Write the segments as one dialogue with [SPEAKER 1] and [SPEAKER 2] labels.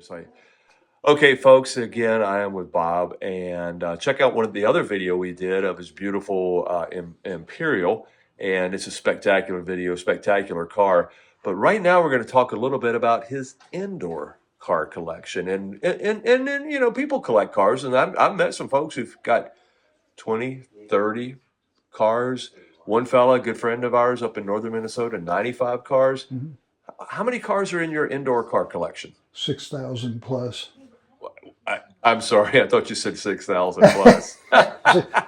[SPEAKER 1] website. Okay, folks, again, I am with Bob, and check out one of the other video we did of his beautiful Imperial, and it's a spectacular video, spectacular car. But right now, we're going to talk a little bit about his indoor car collection, and you know, people collect cars, and I've met some folks who've got 20, 30 cars. One fella, a good friend of ours up in northern Minnesota, 95 cars.
[SPEAKER 2] Mm-hmm.
[SPEAKER 1] How many cars are in your indoor car collection?
[SPEAKER 2] 6,000 plus.
[SPEAKER 1] I'm sorry, I thought you said 6,000 plus.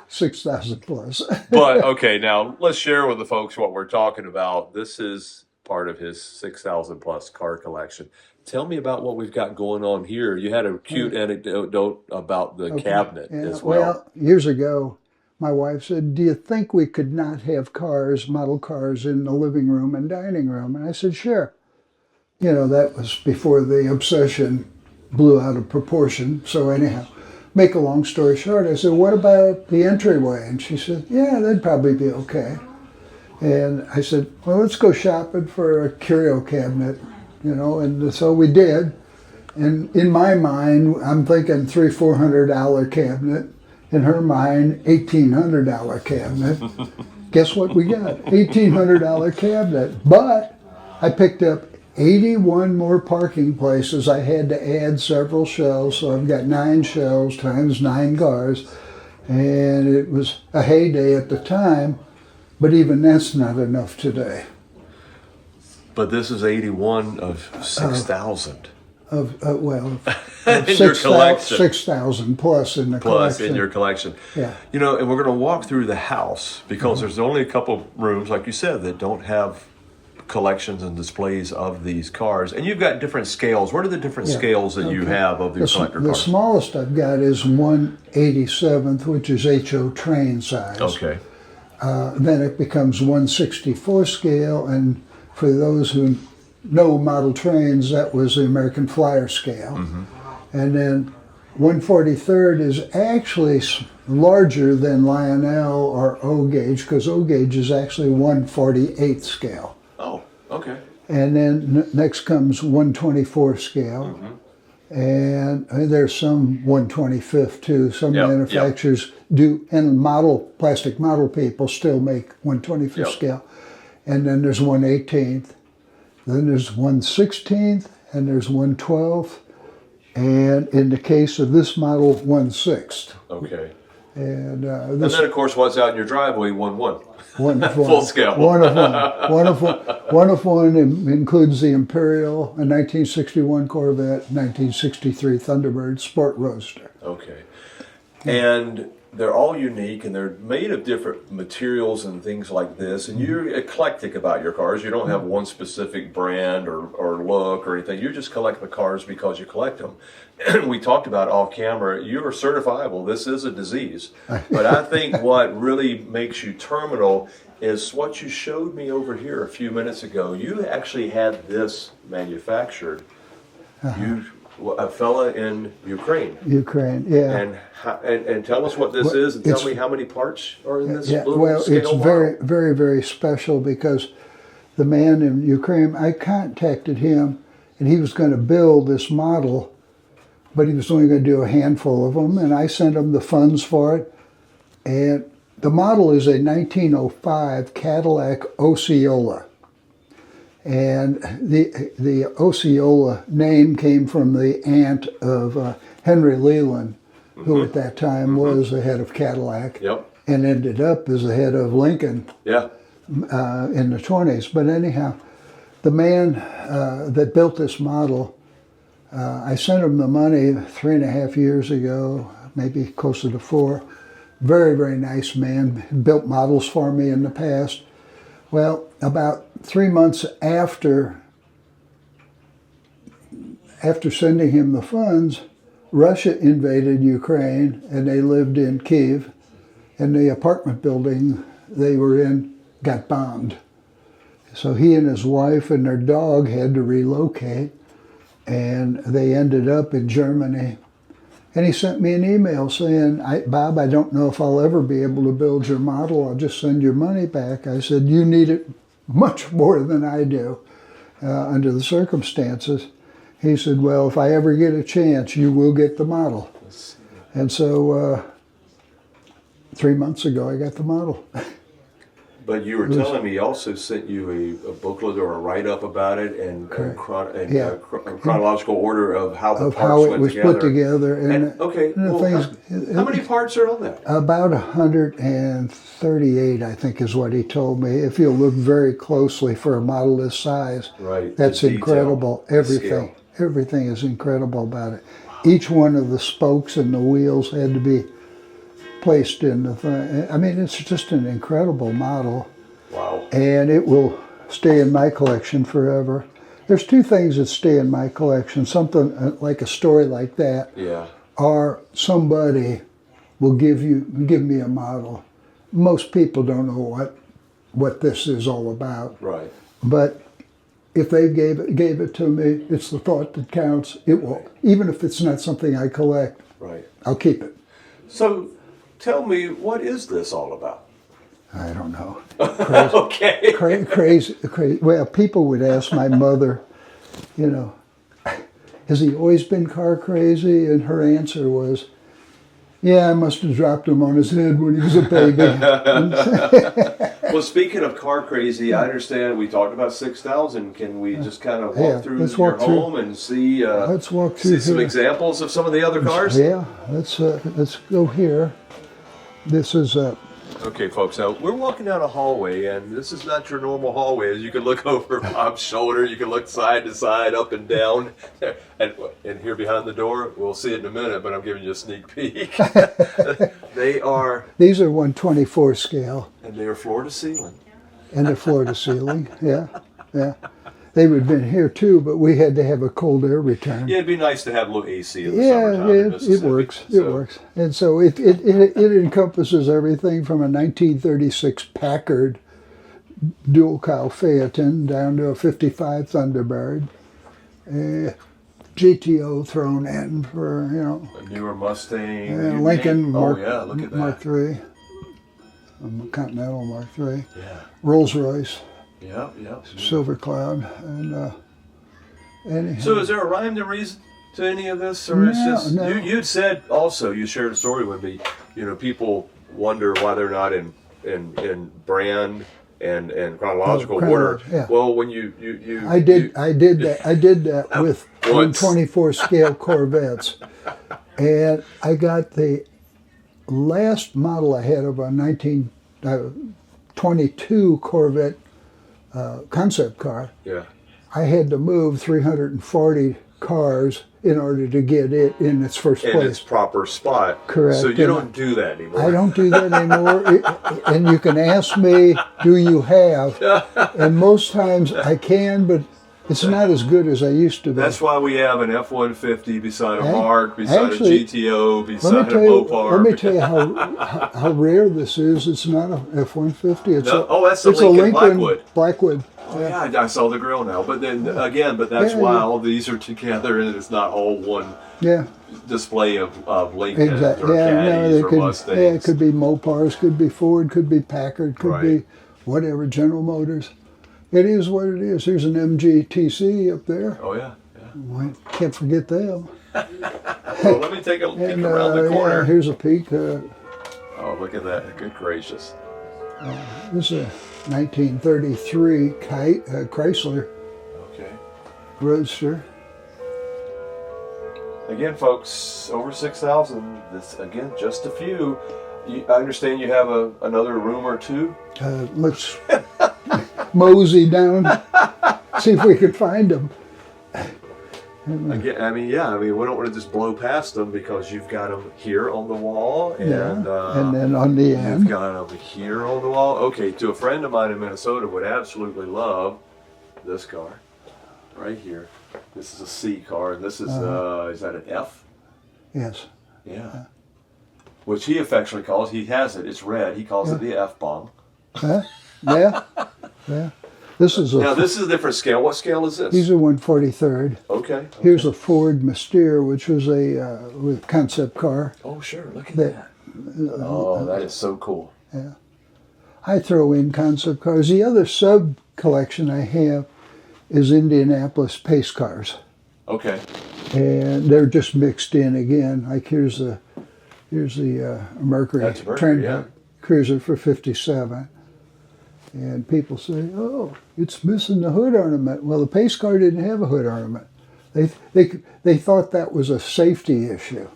[SPEAKER 2] 6,000 plus.
[SPEAKER 1] But okay, now let's share with the folks what we're talking about. This is part of his 6,000 plus car collection. Tell me about what we've got going on here. You had a cute anecdote about the cabinet as well.
[SPEAKER 2] Well, years ago, my wife said, "Do you think we could not have cars, model cars, in the living room and dining room?" And I said, "Sure." You know, that was before the obsession blew out of proportion. So anyhow, make a long story short, I said, "What about the entryway?" And she said, "Yeah, that'd probably be okay." And I said, "Well, let's go shopping for a curio cabinet," you know, and so we did. And in my mind, I'm thinking $300-400 cabinet. In her mind, $1,800 cabinet. Guess what we got? $1,800 cabinet. But I picked up 81 more parking places. I had to add several shelves, so I've got 9 shelves times 9 cars. And it was a heyday at the time, but even that's not enough today.
[SPEAKER 1] But this is 81 of 6,000.
[SPEAKER 2] Of
[SPEAKER 1] in your collection.
[SPEAKER 2] 6,000 plus in the
[SPEAKER 1] Plus
[SPEAKER 2] collection.
[SPEAKER 1] in your collection.
[SPEAKER 2] Yeah.
[SPEAKER 1] You know, and we're going to walk through the house because there's only a couple rooms, like you said, that don't have collections and displays of these cars. And you've got different scales. What are the different scales that you have of your collector
[SPEAKER 2] The
[SPEAKER 1] cars?
[SPEAKER 2] smallest I've got is 1/87th, which is HO train size.
[SPEAKER 1] Okay.
[SPEAKER 2] Then it becomes 1/64 scale, and for those who know model trains, that was the American Flyer scale.
[SPEAKER 1] Mm-hmm.
[SPEAKER 2] And then 1/43rd is actually larger than Lionel or O gauge, because O gauge is actually 1/48th scale.
[SPEAKER 1] Oh, okay.
[SPEAKER 2] And then next comes 1/24 scale.
[SPEAKER 1] Mm-hmm.
[SPEAKER 2] And there's some 1/25th too. Some
[SPEAKER 1] Yep,
[SPEAKER 2] manufacturers do, and plastic model people still make 1/25th scale. And then there's 1/18th. Then there's 1/16th, and there's 1/12th. And in the case of this model, 1/6.
[SPEAKER 1] Okay.
[SPEAKER 2] And
[SPEAKER 1] And then, of course, what's out in your driveway, 1/1.
[SPEAKER 2] one of one.
[SPEAKER 1] Full scale.
[SPEAKER 2] One of one. One of one includes the Imperial, a 1961 Corvette, 1963 Thunderbird Sport Roadster.
[SPEAKER 1] Okay. And they're all unique, and they're made of different materials and things like this. And you're eclectic about your cars. You don't have one specific brand or look or anything. You just collect the cars because you collect them. We talked about off camera, you are certifiable. This is a disease. But I think what really makes you terminal is what you showed me over here a few minutes ago. You actually had this manufactured. A fella in Ukraine.
[SPEAKER 2] Ukraine, yeah.
[SPEAKER 1] And tell us what this is, and tell me how many parts are in this little
[SPEAKER 2] well,
[SPEAKER 1] scale
[SPEAKER 2] it's very, very, very special, because the man in Ukraine, I contacted him, and he was going to build this model, but he was only going to do a handful of them, and I sent him the funds for it. And the model is a 1905 Cadillac Osceola. And the Osceola name came from the aunt of Henry Leland, who at that time was the head of Cadillac, and ended up as the head of Lincoln in the 20s. But anyhow, the man that built this model, I sent him the money 3.5 years ago, maybe closer to 4. Very, very nice man. Built models for me in the past. Well, about 3 months after sending him the funds, Russia invaded Ukraine, and they lived in Kyiv, and the apartment building they were in got bombed. So he and his wife and their dog had to relocate, and they ended up in Germany. And he sent me an email saying, Bob, I don't know if I'll ever be able to build your model. I'll just send your money back. I said, you need it much more than I do under the circumstances. He said, well, if I ever get a chance, you will get the model. And so 3 months ago, I got the model.
[SPEAKER 1] But you were telling me he also sent you a booklet or a write-up about it and chronological order of how the parts went together.
[SPEAKER 2] Put together. And
[SPEAKER 1] okay, how many parts are on that?
[SPEAKER 2] About 138, I think, is what he told me. If you look very closely for a model this size,
[SPEAKER 1] right,
[SPEAKER 2] that's incredible. Everything is incredible about it. Each one of the spokes and the wheels had to be placed in the thing. I mean, it's just an incredible model.
[SPEAKER 1] Wow.
[SPEAKER 2] And it will stay in my collection forever. There's two things that stay in my collection. Something like a story like that.
[SPEAKER 1] Yeah.
[SPEAKER 2] Or somebody will give me a model. Most people don't know what this is all about.
[SPEAKER 1] Right.
[SPEAKER 2] But if they gave it to me, it's the thought that counts. It will, even if it's not something I collect.
[SPEAKER 1] Right.
[SPEAKER 2] I'll keep it.
[SPEAKER 1] So, tell me, what is this all about?
[SPEAKER 2] I don't know.
[SPEAKER 1] Crazy. Okay.
[SPEAKER 2] Crazy. Well, people would ask my mother, has he always been car crazy? And her answer was, yeah, I must have dropped him on his head when he was a baby.
[SPEAKER 1] Well, speaking of car crazy, I understand we talked about 6,000. Can we just kind of walk through your home and see?
[SPEAKER 2] Let's walk through
[SPEAKER 1] some examples of some of the other cars.
[SPEAKER 2] Yeah, let's go here. This is
[SPEAKER 1] Okay, folks, now we're walking down a hallway, and this is not your normal hallway. As you can look over Bob's shoulder, you can look side to side, up and down, and here behind the door, we'll see it in a minute, but I'm giving you a sneak peek.
[SPEAKER 2] These are 124 scale.
[SPEAKER 1] And they are floor to ceiling.
[SPEAKER 2] And they're floor to ceiling, yeah. They would have been here too, but we had to have a cold air return.
[SPEAKER 1] Yeah, it'd be nice to have a little AC in the summertime in Mississippi.
[SPEAKER 2] It works. It works. And so it encompasses everything from a 1936 Packard dual cowl Phaeton down to a 55 Thunderbird, GTO thrown in for
[SPEAKER 1] a newer Mustang,
[SPEAKER 2] Lincoln
[SPEAKER 1] look at that.
[SPEAKER 2] Mark III, Continental Mark III,
[SPEAKER 1] Rolls
[SPEAKER 2] Royce.
[SPEAKER 1] Yeah.
[SPEAKER 2] Silver Cloud, and
[SPEAKER 1] so is there a rhyme and reason to any of this, or it's just you'd said also, you shared a story with me. People wonder why they're not in brand and chronological order.
[SPEAKER 2] Yeah.
[SPEAKER 1] Well, when you
[SPEAKER 2] I did that with 124 scale Corvettes, and I got the last model I had of a 1922 Corvette. Concept car.
[SPEAKER 1] Yeah.
[SPEAKER 2] I had to move 340 cars in order to get it in its first place.
[SPEAKER 1] In its proper spot.
[SPEAKER 2] Correct.
[SPEAKER 1] So you don't do that anymore.
[SPEAKER 2] I don't do that anymore. And you can ask me, do you have? And most times I can, but it's not as good as I used to be.
[SPEAKER 1] That's why we have an F-150 beside a Mark, beside a GTO, beside a Mopar.
[SPEAKER 2] Let me tell you how rare this is. It's not a F-150.
[SPEAKER 1] That's a Lincoln
[SPEAKER 2] Blackwood.
[SPEAKER 1] Oh, yeah, I saw the grill now. But then again, that's why all these are together and it's not all one display of Lincoln or Caddies or Mustangs.
[SPEAKER 2] Yeah, it could be Mopars, could be Ford, could be Packard, could be whatever, General Motors. It is what it is. Here's an MGTC up there.
[SPEAKER 1] Oh, yeah.
[SPEAKER 2] Well, can't forget them.
[SPEAKER 1] Well, let me take a peek around the corner.
[SPEAKER 2] Yeah, here's a peek.
[SPEAKER 1] Oh, look at that. Good gracious.
[SPEAKER 2] This is a 1933 Chrysler Roadster.
[SPEAKER 1] Again, folks, over 6,000. This, again, just a few. I understand you have another room or two?
[SPEAKER 2] Let's mosey down, see if we can find them.
[SPEAKER 1] Again, we don't want to just blow past them because you've got them here on the wall, and
[SPEAKER 2] then on the end,
[SPEAKER 1] you've got them here on the wall. Okay, to a friend of mine in Minnesota would absolutely love this car right here. This is a C car, and this is that an F?
[SPEAKER 2] Yes.
[SPEAKER 1] Yeah. Which he affectionately calls. He has it. It's red. He calls it the F bomb.
[SPEAKER 2] Yeah. This is
[SPEAKER 1] now this is a different scale. What scale is this?
[SPEAKER 2] These are 143rd.
[SPEAKER 1] Okay.
[SPEAKER 2] Here's a Ford Mystere, which was a concept car.
[SPEAKER 1] Oh, sure. Look at that. That is so cool.
[SPEAKER 2] Yeah. I throw in concept cars. The other sub collection I have is Indianapolis pace cars.
[SPEAKER 1] Okay.
[SPEAKER 2] and they're just mixed in again. Like here's the Mercury
[SPEAKER 1] That's Mercury,
[SPEAKER 2] Trend
[SPEAKER 1] yeah.
[SPEAKER 2] Cruiser for 57, and people say, "Oh, it's missing the hood ornament." Well, the pace car didn't have a hood ornament. They thought that was a safety issue.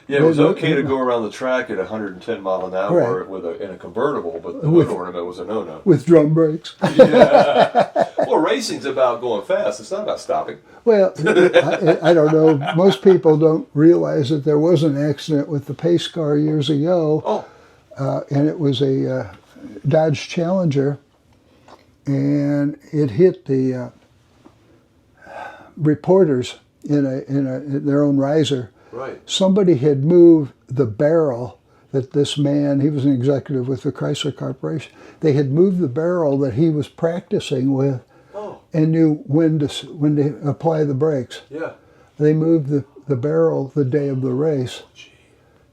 [SPEAKER 1] Yeah, it was okay to go around the track at 110 mile an hour in a convertible, but the hood ornament was a no-no.
[SPEAKER 2] With drum brakes.
[SPEAKER 1] Yeah. Well, racing's about going fast. It's not about stopping.
[SPEAKER 2] Well, I don't know. Most people don't realize that there was an accident with the pace car years ago.
[SPEAKER 1] Oh.
[SPEAKER 2] And it was a Dodge Challenger, and it hit the reporters in their own riser.
[SPEAKER 1] Right.
[SPEAKER 2] Somebody had moved the barrel that this man, he was an executive with the Chrysler Corporation, they had moved the barrel that he was practicing with and knew when to apply the brakes.
[SPEAKER 1] Yeah.
[SPEAKER 2] They moved the barrel the day of the race.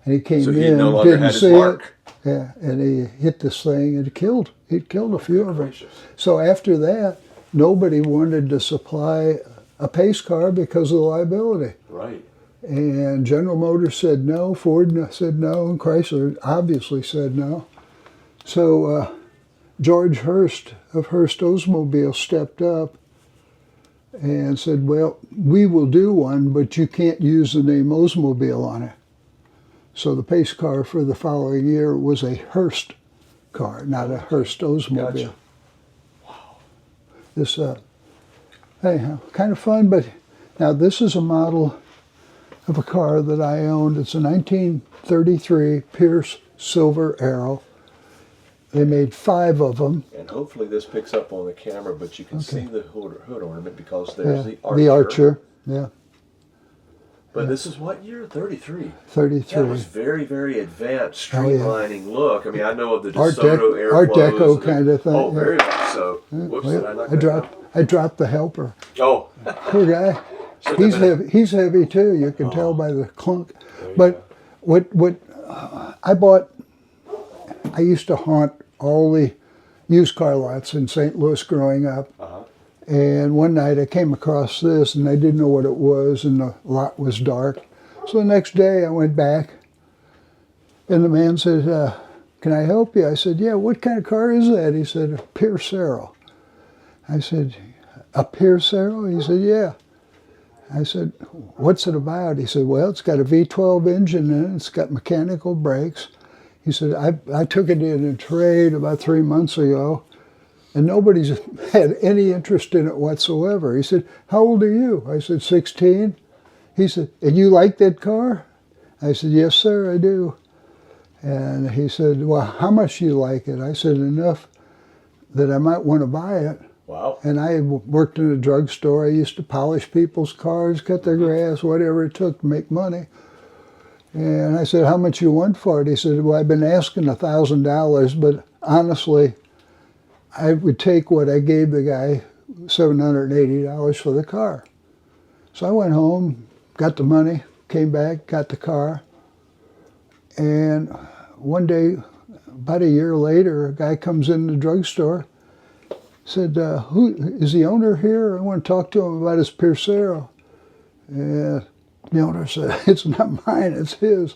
[SPEAKER 2] And he came
[SPEAKER 1] So
[SPEAKER 2] in,
[SPEAKER 1] he no longer
[SPEAKER 2] didn't
[SPEAKER 1] had his
[SPEAKER 2] see
[SPEAKER 1] mark.
[SPEAKER 2] it. Yeah, and he hit this thing and it killed a few of them.
[SPEAKER 1] Gracious.
[SPEAKER 2] So after that, nobody wanted to supply a pace car because of the liability.
[SPEAKER 1] Right.
[SPEAKER 2] And General Motors said no, Ford said no, and Chrysler obviously said no. So George Hurst of Hurst Oldsmobile stepped up and said, well, we will do one, but you can't use the name Oldsmobile on it. So the pace car for the following year was a Hurst car, not a Hurst Oldsmobile.
[SPEAKER 1] Gotcha. Wow.
[SPEAKER 2] This, anyhow, kind of fun, but now this is a model of a car that I owned. It's a 1933 Pierce Silver Arrow. They made 5 of them.
[SPEAKER 1] And hopefully this picks up on the camera, but you can see the hood ornament because there's the Archer.
[SPEAKER 2] The Archer, yeah.
[SPEAKER 1] But this is what year? 33.
[SPEAKER 2] 33.
[SPEAKER 1] That was very, very advanced, streamlining look. I mean, I know of the
[SPEAKER 2] Art
[SPEAKER 1] DeSoto Airflows.
[SPEAKER 2] Art Deco kind of thing.
[SPEAKER 1] Oh,
[SPEAKER 2] yeah.
[SPEAKER 1] very much so. Whoops, did I knock that out?
[SPEAKER 2] I dropped the helper.
[SPEAKER 1] Oh.
[SPEAKER 2] Poor guy. He's heavy too. You can tell by the clunk. But what I bought, I used to haunt all the used car lots in St. Louis growing up. And one night I came across this, and I didn't know what it was, and the lot was dark. So the next day I went back, and the man said, "Can I help you?" I said, "Yeah, what kind of car is that?" He said, "A Pierce Arrow." I said, "A Pierce Arrow?" He said, "Yeah." I said, "What's it about?" He said, "Well, it's got a V12 engine in it. It's got mechanical brakes." He said, I took it in a trade about 3 months ago, and nobody's had any interest in it whatsoever. He said, "How old are you?" I said, 16. He said, "And you like that car?" I said, "Yes, sir, I do." And he said, "Well, how much do you like it?" I said, "Enough that I might want to buy it."
[SPEAKER 1] Wow.
[SPEAKER 2] And I worked in a drugstore. I used to polish people's cars, cut their grass, whatever it took to make money. And I said, "How much you want for it?" He said, "Well, I've been asking $1,000, but honestly, I would take what I gave the guy, $780 for the car." So I went home, got the money, came back, got the car. And one day, about a year later, a guy comes in the drugstore, said, "Who is the owner here? I want to talk to him about his Pierce Arrow." And the owner said, "It's not mine, it's his."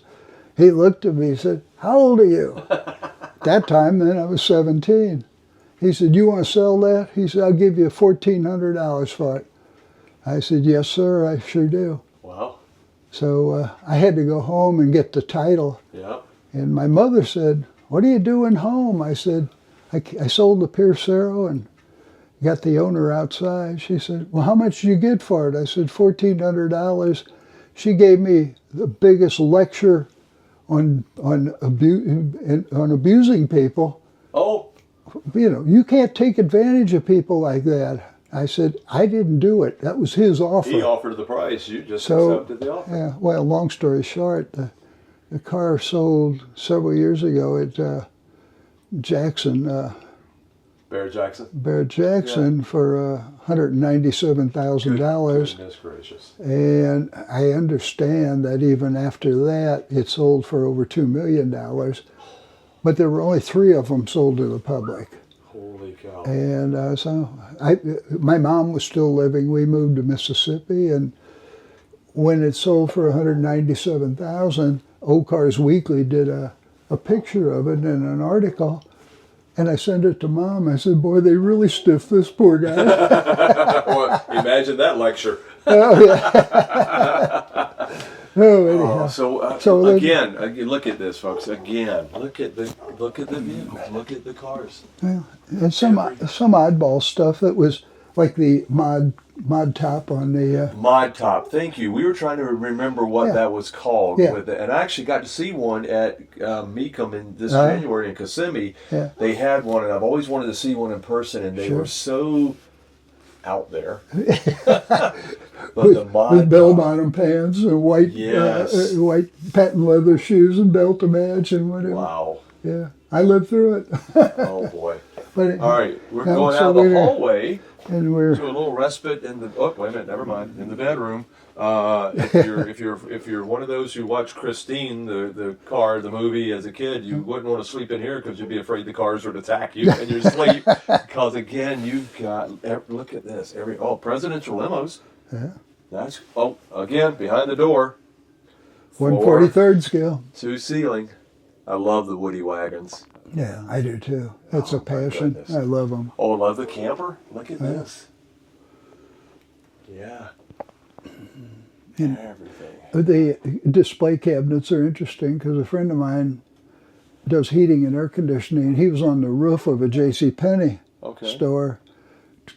[SPEAKER 2] He looked at me and said, "How old are you?" That time, then I was 17. He said, "You want to sell that?" He said, "I'll give you $1,400 for it." I said, "Yes, sir, I sure do."
[SPEAKER 1] Wow.
[SPEAKER 2] So I had to go home and get the title.
[SPEAKER 1] Yeah.
[SPEAKER 2] And my mother said, "What are you doing home?" I said, I sold the Pierce Arrow and got the owner outside." She said, "Well, how much did you get for it?" I said, $1,400. She gave me the biggest lecture on abusing people.
[SPEAKER 1] Oh.
[SPEAKER 2] You know, you can't take advantage of people like that. I said, "I didn't do it. That was his offer."
[SPEAKER 1] He offered the price. You just accepted the offer.
[SPEAKER 2] Yeah, well, long story short, the car sold several years ago at Jackson,
[SPEAKER 1] Barrett Jackson.
[SPEAKER 2] For $197,000.
[SPEAKER 1] Goodness gracious.
[SPEAKER 2] And I understand that even after that, it sold for over $2 million. But there were only 3 of them sold to the public.
[SPEAKER 1] Holy Holy cow.
[SPEAKER 2] And my mom was still living. We moved to Mississippi, and when it sold for $197,000, Old Cars Weekly did a picture of it in an article, and I sent it to Mom. I said, "Boy, they really stiffed this poor guy."
[SPEAKER 1] Well, imagine that lecture.
[SPEAKER 2] Oh, yeah. Oh, anyhow.
[SPEAKER 1] So again, look at this, folks. Again, look at the vehicles. Look at the cars.
[SPEAKER 2] Well, and some oddball stuff that was like the mod top on the
[SPEAKER 1] Mod Top. Thank you. We were trying to remember what that was called with it, and I actually got to see one at Mecum in this January in Kissimmee.
[SPEAKER 2] Yeah.
[SPEAKER 1] They had one, and I've always wanted to see one in person, and they were so out there. But the mod
[SPEAKER 2] with bell-bottom pants and white patent leather shoes and belt to match and whatever.
[SPEAKER 1] Wow.
[SPEAKER 2] Yeah, I lived through it.
[SPEAKER 1] Oh boy.
[SPEAKER 2] But
[SPEAKER 1] all right, we're going out the hallway.
[SPEAKER 2] And we're
[SPEAKER 1] to a little respite in the. Oh, wait a minute. Never mind. In the bedroom. If you're one of those who watched Christine, the movie as a kid, you wouldn't want to sleep in here because you'd be afraid the cars would attack you in your sleep. Because again, you've got. Look at this. Presidential limos.
[SPEAKER 2] Yeah.
[SPEAKER 1] That's again behind the door.
[SPEAKER 2] 143rd scale.
[SPEAKER 1] To ceiling. I love the Woody wagons.
[SPEAKER 2] Yeah, I do too. It's a passion. I love them.
[SPEAKER 1] Oh, I love the camper. Look at this. Yeah.
[SPEAKER 2] And
[SPEAKER 1] everything.
[SPEAKER 2] The display cabinets are interesting because a friend of mine does heating and air conditioning. He was on the roof of a J.C. Penney store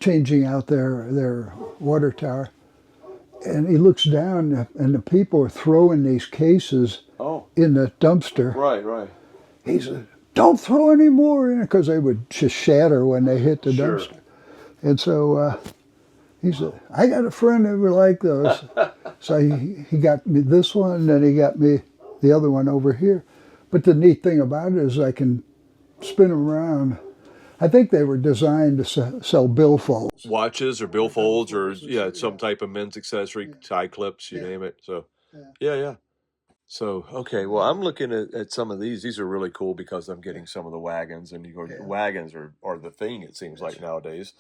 [SPEAKER 2] changing out their water tower. And he looks down and the people are throwing these cases in the dumpster.
[SPEAKER 1] Right.
[SPEAKER 2] He said, "Don't throw any more in," because they would just shatter when they hit the dumpster. And so he said, "I got a friend who would like those." So he got me this one, and then he got me the other one over here. But the neat thing about it is I can spin them around. I think they were designed to sell billfolds.
[SPEAKER 1] Watches or billfolds or some type of men's accessory, tie clips, you name it. So, yeah. So, okay, well, I'm looking at some of these. These are really cool because I'm getting some of the wagons, and wagons are the thing, it seems like nowadays.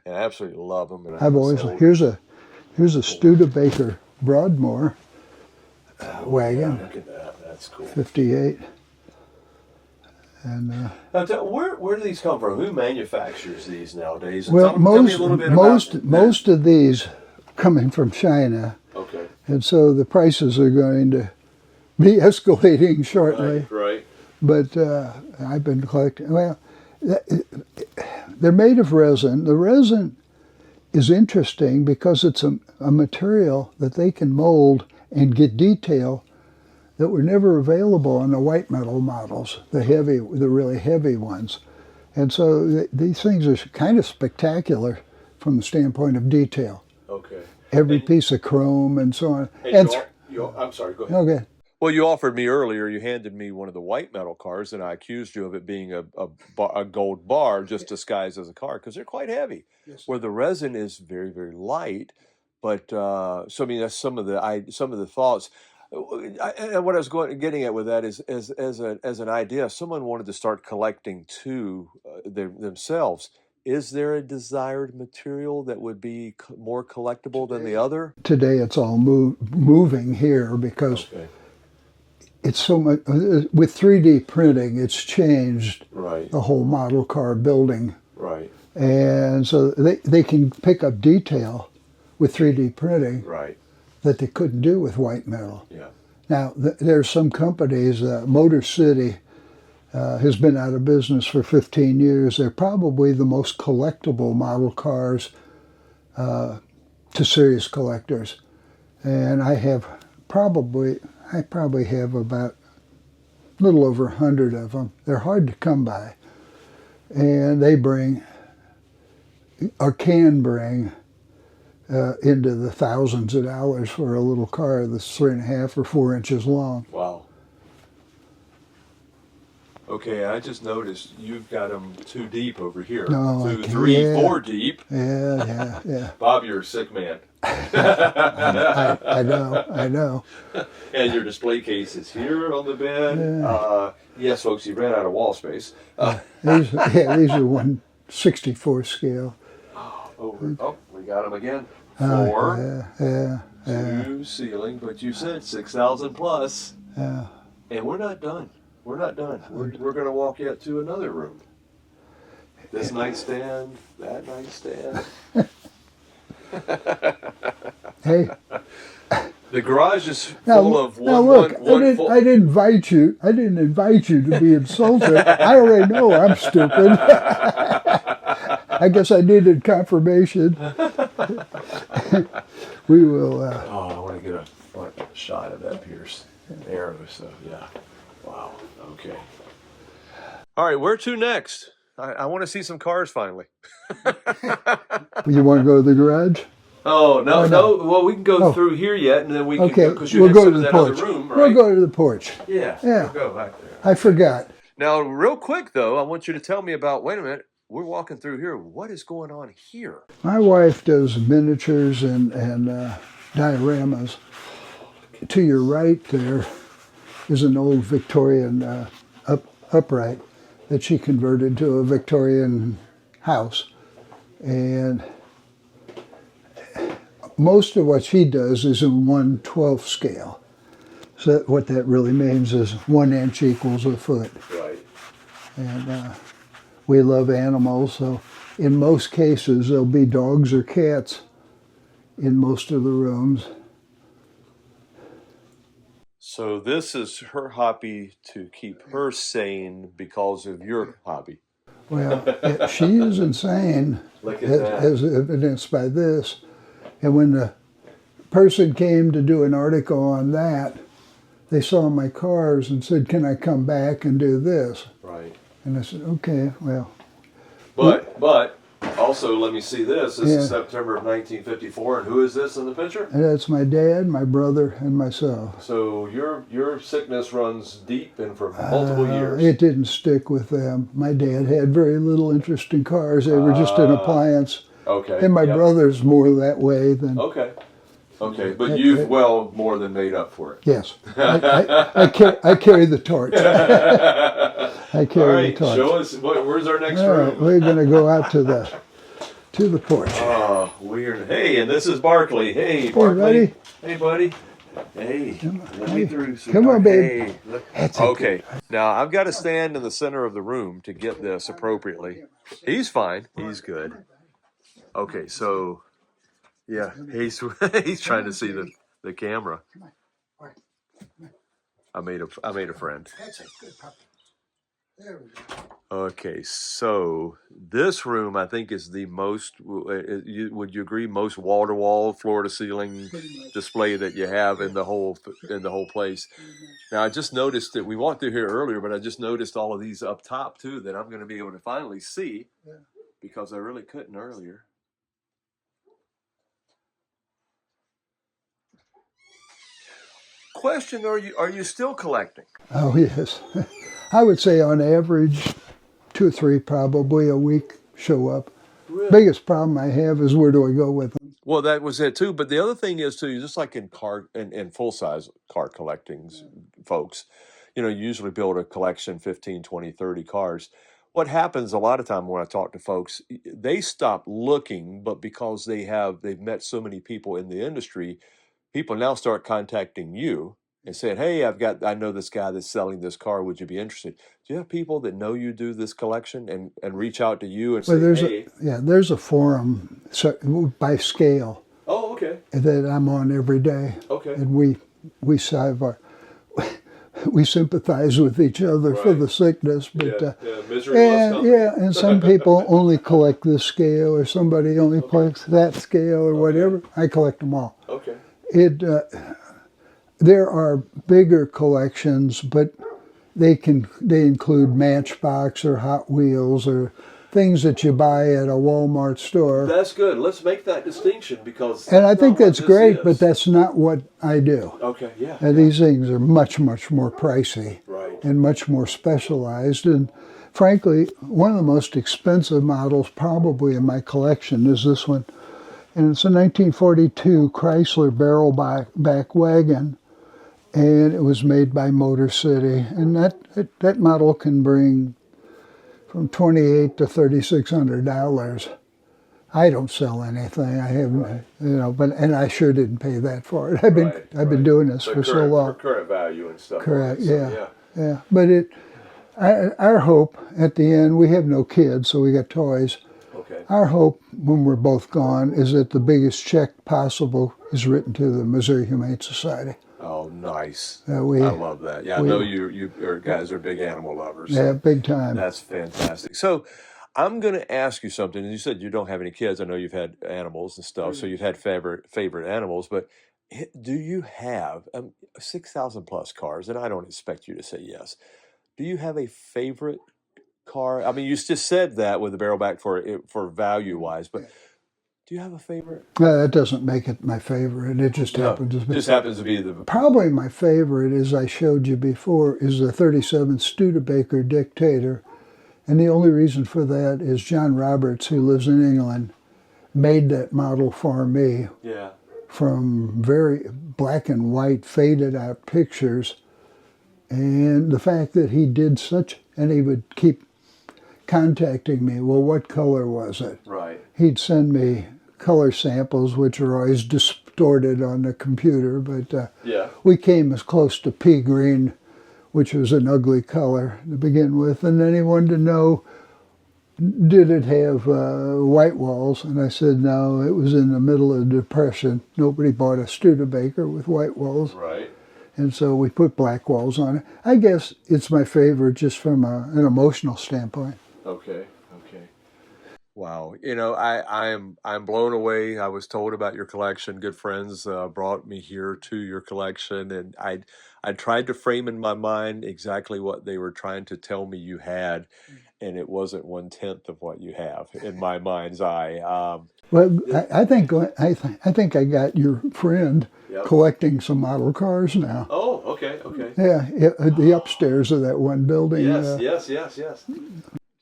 [SPEAKER 1] And I absolutely love them. And
[SPEAKER 2] I've always here's a Studebaker Broadmoor wagon.
[SPEAKER 1] Look at that. That's cool.
[SPEAKER 2] 58. And
[SPEAKER 1] now, where do these come from? Who manufactures these nowadays? And
[SPEAKER 2] well,
[SPEAKER 1] tell me a little bit
[SPEAKER 2] most of these coming from China.
[SPEAKER 1] Okay.
[SPEAKER 2] And so the prices are going to be escalating shortly.
[SPEAKER 1] Right.
[SPEAKER 2] But I've been collecting. Well, they're made of resin. The resin is interesting because it's a material that they can mold and get detail that were never available on the white metal models, the really heavy ones. And so these things are kind of spectacular from the standpoint of detail.
[SPEAKER 1] Okay.
[SPEAKER 2] Every piece of chrome and so on.
[SPEAKER 1] I'm sorry, go ahead.
[SPEAKER 2] Okay.
[SPEAKER 1] Well, you offered me earlier, you handed me one of the white metal cars, and I accused you of it being a gold bar just disguised as a car, because they're quite heavy. Yes. Where the resin is very, very light. But, so I mean, that's some of the thoughts. And what I was getting at with that is, as an idea, if someone wanted to start collecting too themselves, is there a desired material that would be more collectible than the other?
[SPEAKER 2] Today it's all moving here because it's so much, with 3D printing, it's changed the whole model car building.
[SPEAKER 1] Right.
[SPEAKER 2] And so they can pick up detail with 3D printing.
[SPEAKER 1] Right.
[SPEAKER 2] That they couldn't do with white metal.
[SPEAKER 1] Yeah.
[SPEAKER 2] Now, there's some companies, Motor City has been out of business for 15 years. They're probably the most collectible model cars to serious collectors. And I probably have about a little over 100 of them. They're hard to come by. And they bring, or can bring, into the thousands of dollars for a little car that's 3.5 or 4 inches long.
[SPEAKER 1] Wow. Okay, I just noticed you've got them 2 deep over here.
[SPEAKER 2] No,
[SPEAKER 1] 2, 3, 4 deep.
[SPEAKER 2] Yeah.
[SPEAKER 1] Bob, you're a sick man.
[SPEAKER 2] I know.
[SPEAKER 1] And your display case is here on the bed.
[SPEAKER 2] Yeah.
[SPEAKER 1] Yes, folks, you ran out of wall space.
[SPEAKER 2] These are 64 scale.
[SPEAKER 1] Oh, we got him again. 4,
[SPEAKER 2] Yeah.
[SPEAKER 1] 2 ceiling, but you said 6,000 plus.
[SPEAKER 2] Yeah.
[SPEAKER 1] And we're not done. We're not done. We're going to walk yet to another room. This nightstand, that nightstand.
[SPEAKER 2] Hey.
[SPEAKER 1] The garage is full of
[SPEAKER 2] now look, I didn't invite you. I didn't invite you to be insulted. I already know I'm stupid. I guess I needed confirmation. We will.
[SPEAKER 1] I want to get a front shot of that Pierce arrow. So yeah, wow. Okay. All right, where to next? I want to see some cars finally.
[SPEAKER 2] You want to go to the garage?
[SPEAKER 1] Oh no. Well, we can go through here yet, and then we can
[SPEAKER 2] Okay,
[SPEAKER 1] go because you
[SPEAKER 2] we'll
[SPEAKER 1] had
[SPEAKER 2] go
[SPEAKER 1] some
[SPEAKER 2] to
[SPEAKER 1] of
[SPEAKER 2] the
[SPEAKER 1] that other
[SPEAKER 2] porch.
[SPEAKER 1] room, right?
[SPEAKER 2] We'll go to the porch.
[SPEAKER 1] Yeah.
[SPEAKER 2] Yeah.
[SPEAKER 1] We'll go back there.
[SPEAKER 2] I forgot.
[SPEAKER 1] Now, real quick though, I want you to tell me about. Wait a minute. We're walking through here. What is going on here?
[SPEAKER 2] My wife does miniatures and dioramas. To your right there is an old Victorian upright that she converted to a Victorian house. And most of what she does is in 1/12 scale. So what that really means is 1 inch equals a foot.
[SPEAKER 1] Right.
[SPEAKER 2] And we love animals, so in most cases there'll be dogs or cats in most of the rooms.
[SPEAKER 1] So this is her hobby to keep her sane because of your hobby.
[SPEAKER 2] Well, she is insane,
[SPEAKER 1] Look at that.
[SPEAKER 2] as evidenced by this. And when the person came to do an article on that, they saw my cars and said, "Can I come back and do this?"
[SPEAKER 1] Right.
[SPEAKER 2] And I said, "Okay, well."
[SPEAKER 1] But also, let me see this. This is September of 1954, and who is this in the picture?
[SPEAKER 2] And that's my dad, my brother, and myself.
[SPEAKER 1] So your sickness runs deep and for multiple years.
[SPEAKER 2] It didn't stick with them. My dad had very little interest in cars. They were just an appliance.
[SPEAKER 1] Okay.
[SPEAKER 2] And my brother's more that way than...
[SPEAKER 1] Okay. But you've well more than made up for it.
[SPEAKER 2] Yes. I carry the torch. I carry the torch.
[SPEAKER 1] Show us, where's our next
[SPEAKER 2] All
[SPEAKER 1] room?
[SPEAKER 2] right, we're going to go out to the porch.
[SPEAKER 1] Oh, weird. Hey, and this is Barkley. Hey, Barkley. Hey, buddy. Hey, let me through.
[SPEAKER 2] Come on, babe.
[SPEAKER 1] Hey, okay, now I've got to stand in the center of the room to get this appropriately. He's fine. He's good. Okay, so, yeah, he's trying to see the camera. I made a friend.
[SPEAKER 2] That's a good puppy. There we go.
[SPEAKER 1] Okay, so this room I think is the most. Would you agree? Most wall-to-wall, floor-to-ceiling display that you have in the whole place. Now I just noticed that we walked through here earlier, but I just noticed all of these up top too that I'm going to be able to finally see because I really couldn't earlier. Question: Are you still collecting?
[SPEAKER 2] Oh yes, I would say on average, 2 or 3 probably a week show up. Really? Biggest problem I have is where do I go with them?
[SPEAKER 1] Well, that was it too. But the other thing is too, just like in car and full size car collectings, folks, you usually build a collection 15, 20, 30 cars. What happens a lot of time when I talk to folks, they stop looking, but because they've met so many people in the industry, people now start contacting you and saying, "Hey, I know this guy that's selling this car. Would you be interested?" Do you have people that know you do this collection and reach out to you and say, "Hey"?
[SPEAKER 2] There's a forum by scale.
[SPEAKER 1] Oh, okay.
[SPEAKER 2] That I'm on every day.
[SPEAKER 1] Okay.
[SPEAKER 2] And we sympathize with each other for the sickness, but
[SPEAKER 1] misery loves company.
[SPEAKER 2] and some people only collect this scale, or somebody only collects that scale, or whatever. I collect them all.
[SPEAKER 1] Okay.
[SPEAKER 2] There are bigger collections, but they include Matchbox or Hot Wheels or things that you buy at a Walmart store.
[SPEAKER 1] That's good. Let's make that distinction because.
[SPEAKER 2] And I think that's great, but that's not what I do.
[SPEAKER 1] Okay. Yeah.
[SPEAKER 2] And these things are much, much more pricey.
[SPEAKER 1] Right.
[SPEAKER 2] And much more specialized. And frankly, one of the most expensive models probably in my collection is this one. And it's a 1942 Chrysler barrel-back wagon, and it was made by Motor City. And that model can bring, from $2,800 to $3,600. I don't sell anything. I haven't, and I sure didn't pay that for it. I've been doing this for so long.
[SPEAKER 1] For current value and stuff.
[SPEAKER 2] Correct.
[SPEAKER 1] Like that.
[SPEAKER 2] Yeah. But our hope at the end, we have no kids, so we got toys.
[SPEAKER 1] Okay.
[SPEAKER 2] Our hope when we're both gone is that the biggest check possible is written to the Missouri Humane Society.
[SPEAKER 1] Oh, nice. I
[SPEAKER 2] I
[SPEAKER 1] love that. Yeah, I know you guys are big animal lovers.
[SPEAKER 2] Yeah, big time.
[SPEAKER 1] That's fantastic. So I'm going to ask you something. You said you don't have any kids. I know you've had animals and stuff, so you've had favorite animals. But do you have 6,000 plus cars? And I don't expect you to say yes. Do you have a favorite car? I mean, you just said that with the barrel back for value wise, but do you have a favorite?
[SPEAKER 2] That doesn't make it my favorite. It just happens to be.
[SPEAKER 1] Just happens to be the.
[SPEAKER 2] Probably my favorite, as I showed you before, is the 37 Studebaker Dictator. And the only reason for that is John Roberts, who lives in England, made that model for me.
[SPEAKER 1] Yeah.
[SPEAKER 2] From very black and white, faded out pictures. And the fact that he did and he would keep contacting me, well, what color was it?
[SPEAKER 1] Right.
[SPEAKER 2] He'd send me color samples, which are always distorted on the computer, but we came as close to pea green, which was an ugly color to begin with. And then he wanted to know, did it have white walls? And I said, no, it was in the middle of the Depression. Nobody bought a Studebaker with white walls.
[SPEAKER 1] Right.
[SPEAKER 2] And so we put black walls on it. I guess it's my favorite just from an emotional standpoint.
[SPEAKER 1] Okay. Wow. I'm blown away. I was told about your collection. Good friends brought me here to your collection, and I tried to frame in my mind exactly what they were trying to tell me you had, and it wasn't 1/10 of what you have in my mind's eye.
[SPEAKER 2] Well, I think I got your friend collecting some model cars now.
[SPEAKER 1] Oh, okay.
[SPEAKER 2] Yeah, the upstairs of that one building.
[SPEAKER 1] Yes.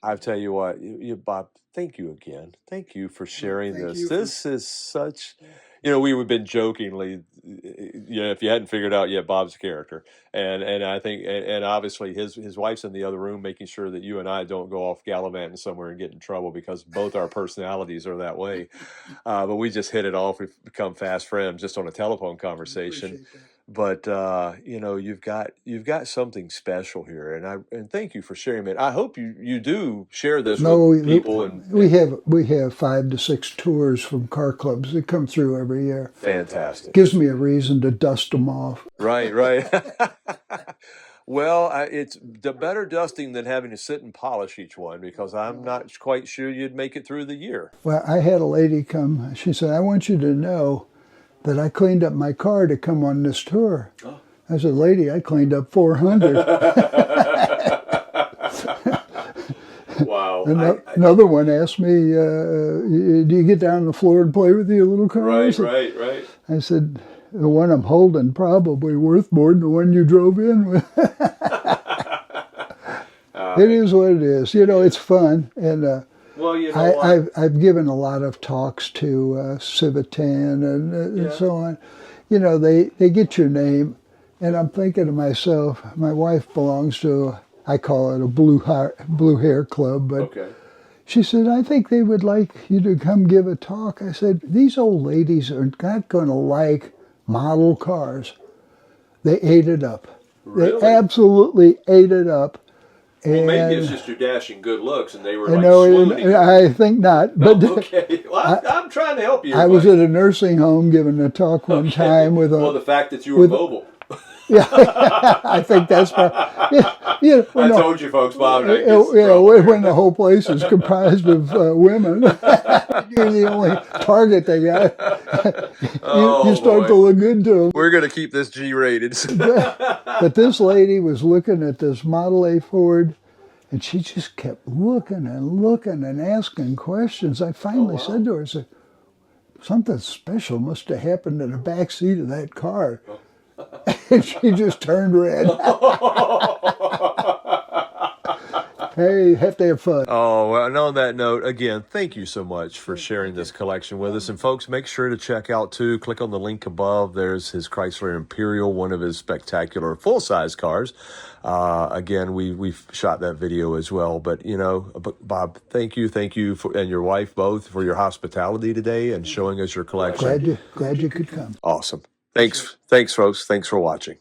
[SPEAKER 1] I'll tell you what, Bob, thank you again. Thank you for sharing this. This is such, we've been jokingly, if you hadn't figured out yet, Bob's a character. And I think, and obviously his wife's in the other room making sure that you and I don't go off gallivanting somewhere and get in trouble because both our personalities are that way. But we just hit it off. We've become fast friends just on a telephone conversation. But you've got something special here, and thank you for sharing it. I hope you do share this with people.
[SPEAKER 2] We have 5 to 6 tours from car clubs that come through every year.
[SPEAKER 1] Fantastic.
[SPEAKER 2] Gives me a reason to dust them off.
[SPEAKER 1] Right. Well, it's the better dusting than having to sit and polish each one because I'm not quite sure you'd make it through the year.
[SPEAKER 2] Well, I had a lady come. She said, "I want you to know that I cleaned up my car to come on this tour." Oh. I said, "Lady, I cleaned up 400.
[SPEAKER 1] Wow.
[SPEAKER 2] Another one asked me, do you get down on the floor and play with your little car?
[SPEAKER 1] Right.
[SPEAKER 2] I said, the one I'm holding probably worth more than the one you drove in with. It is what it is. It's fun. And well, I've given a lot of talks to Civitan and so on. They get your name, and I'm thinking to myself, my wife belongs to, I call it a blue hair club, but she said, I think they would like you to come give a talk. I said, these old ladies are not going to like model cars. They ate it up.
[SPEAKER 1] Really?
[SPEAKER 2] They absolutely ate it up.
[SPEAKER 1] Well, maybe it's just your dashing good looks, and they were swimming.
[SPEAKER 2] I think not.
[SPEAKER 1] No, but okay, well, I'm trying to help you.
[SPEAKER 2] I was at a nursing home giving a talk one time with
[SPEAKER 1] the fact that you were mobile.
[SPEAKER 2] Yeah, I think that's probably.
[SPEAKER 1] I told you folks, Bob.
[SPEAKER 2] When the whole place is comprised of women, you're the only target they got. You start to look good to them.
[SPEAKER 1] We're going to keep this G-rated.
[SPEAKER 2] But this lady was looking at this Model A Ford, and she just kept looking and asking questions. I finally said to her, I said, something special must have happened in the back seat of that car. And she just turned red. Hey, have to have fun.
[SPEAKER 1] Oh, well, and on that note, again, thank you so much for sharing this collection with us. And folks, make sure to check out too. Click on the link above. There's his Chrysler Imperial, one of his spectacular full-size cars. Again, we've shot that video as well. But Bob, thank you and your wife both for your hospitality today and showing us your collection.
[SPEAKER 2] Glad you could come.
[SPEAKER 1] Awesome. Thanks, folks. Thanks for watching.